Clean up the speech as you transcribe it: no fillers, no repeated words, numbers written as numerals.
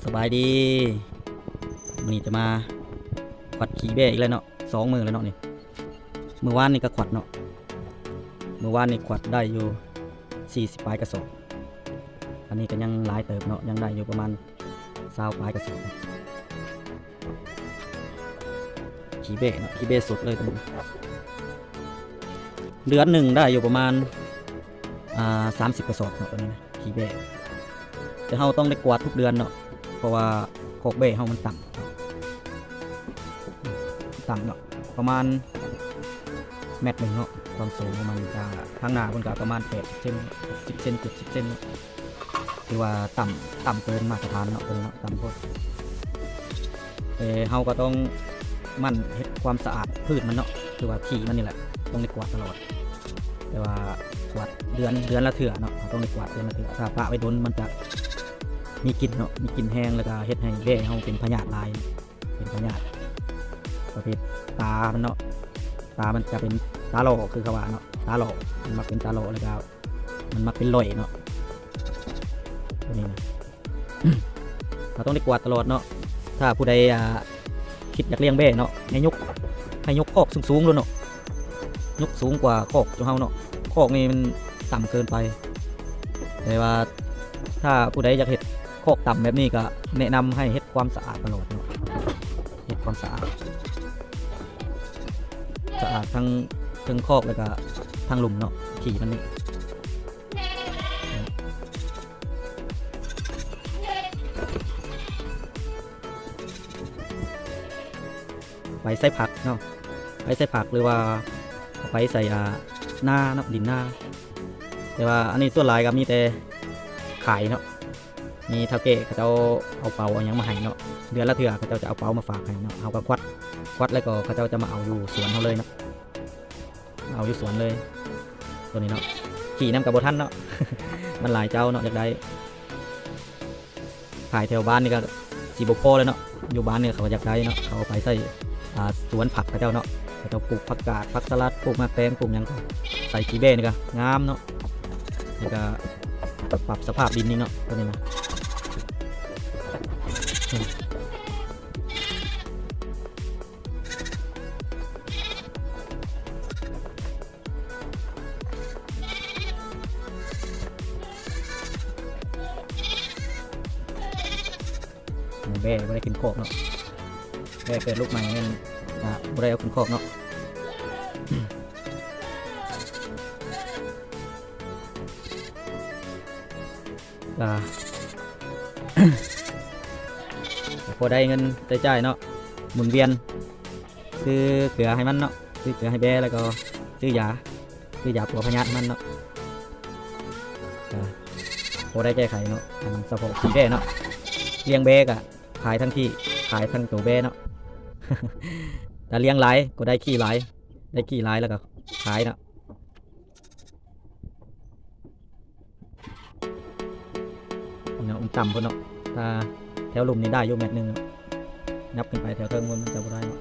สบายดีวันนี้จะมาขวัดขี่เบ้อีกแล้วเนาะ2 มื้อแล้วเนาะนี่เมื่อวานนี่ก็ขวัดเนาะเมื่อวานนี่ขวัดได้อยู่40ปลายกระสอบอันนี้ก็ยังหลายเติบเนาะยังได้อยู่ประมาณ20ปลายกระสอบขี่เบ้เนาะขี่เบ้สดเลยตะบุเดือนหนึ่งได้อยู่ประมาณ30กระสอบเนาะตัวนี้นะขี่เบ้แต่เราต้องได้กวาดทุกเดือนเนาะเพราะว่าโคกเบ้เรามันต่ำเนาะประมาณ1 เมตรเนาะความสูงของมันจะข้างหน้ามันก็ประมาณ8 เซน10 เซน70 เซนคือว่าต่ำเกินมาตรฐานเนาะเนาะต่ำโพดเราก็ต้องมั่นเฮ็ดความสะอาดพืชมันเนาะคือว่าขี้มันนี่แหละต้องได้กวาดตลอดแต่ว่ากวาดเดือนละเถื่อเนาะต้องได้กวาดเดือนละเถื่อถ้าปะไว้โดนมันจะมีกลิ่นเนาะมีกลิ่นแห้งแล้วก็เฮ็ดให้เบ้เราเป็นพยาธิลายเป็นพยาธิประเภทตามันเนาะตามันจะเป็นตาหลอกคือเขาว่าเนาะตาหลอกมันมักเป็นตาหลอกแล้วก็มันมักเป็นรอยเนาะตัวนี้นะ เราต้องได้กวาดตลอดเนาะถ้าผู้ใดคิดอยากเลี้ยงเบ้เนาะให้ยกคอกสูงๆเลยเนาะยกสูงกว่าคอกของเฮาเนาะคอกนี่มันต่ำเกินไปแต่ว่าถ้าผู้ใดอยากเฮ็ดคอกต่ำแบบนี้ก็แนะนำให้เฮ็ดความสะอาดตลอดเนาะเฮ็ดความสะอาดทั้งคอกแล้วก็ทั้งหลุมเนาะขี่มันนี่ไปใส่ผักเนาะไปใส่ผักหรือว่าไปใส่หน้าเนาะดินหน้าแต่ว่าอันนี้ส่วนหลายก็มีแต่ขายเนาะมีเท่าเก๋เขาจะเอาเปาเอาหยังมาให้เนาะเดือนละเทื่อเขาจะเอาเปามาฝากให้เนาะเอาก็ควัดแล้วก็เขาจะมาเอาอยู่สวนเขาเลยเนาะเอาอยู่สวนเลยตัวนี้เนาะขี่น้ำกับโบทันเนาะ มันหลายเจ้าเนาะอยากได้ขายแถวบ้านนี่ก็สีบกพอเลยเนาะอยู่บ้านเนี่ยเขาอยากได้เนาะเขาไปใส่สวนผักเขาเจ้าเนาะเขาจะปลูกผักกาดผักสลัดปลูกมะแตงปลูกหยังใส่กีเบ้นี่ก็งามเนาะนี่ก็ปรับสภาพดินนี่เนาะตัวนี้นะเบ้ไม่ได้กินโคกเนาะเบ้เกิดลูกใหม่เนี่ยไม่ได้เอากินโคกเนาะพอได้เงินได้จ่ายเนาะหมุนเวียนซื้อเกลือให้มันเนาะซื้อเกลือให้เบ้แล้วก็ซื้อยาปวดพยาธิมันเนาะพอได้แก้ไขเนาะสะโพกขี่เบ้เนาะเลี้ยงเบ้กะขายทั้งที่ขายทั้งตัวเบ้เนาะ แต่เลี้ยงหลายก็ได้ขี้หลายแล้วก็ขายเนาะมันต่ำคนเนาะถ้าแถวหลุมนี้ได้อยู่1 เมตรนับขึ้นไปแถวเทิงมันจะบ่ได้เนาะ